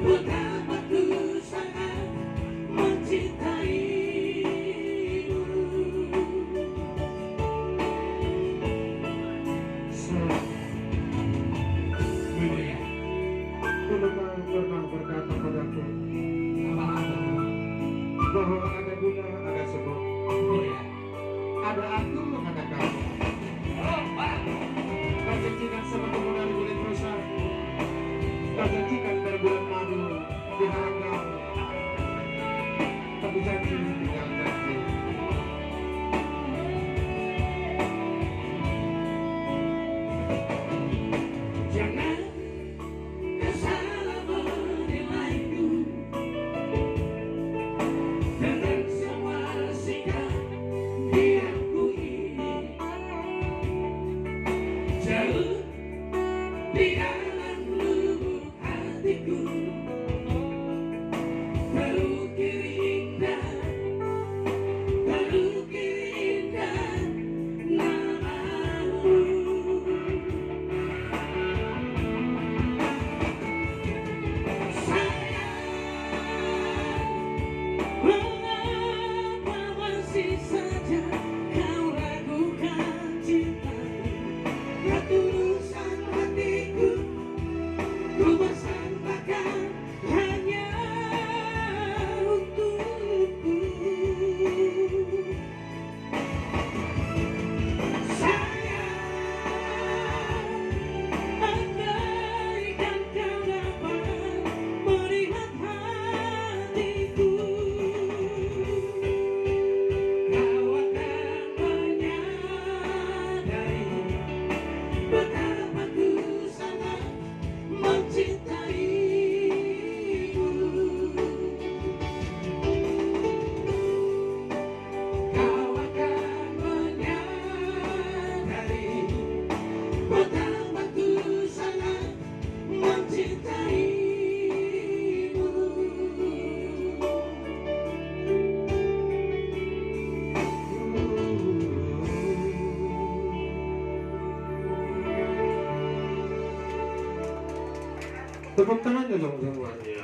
betapa ku sangat mencintaimu. Mulia, Dulu kau pernah berkata padaku apa-apa bahwa ada guna, ada sebab, Mulia. ada aku, ada kamu. Kau janjikan sama kemudian kulit rusa, kau janjikan berbulan madu di harangkau, tapi janji tinggal janji. Jangan kau salah menilaiku dengan semua sikap diamku ini. Jauh di dalam lubuk hatiku terukir indah namamu. Mengapa masih saja kau ragukan cintaku, ketulusan hatiku, ku persembahkan hanya untukmu. Sayang, andaikan kau dapat melihat hatiku, kau akan menyadari betapa ku sangat mencintaimu. Kau akan menyadari betapa ku sangat mencintaimu. Tepuk tangannya dong semuanya.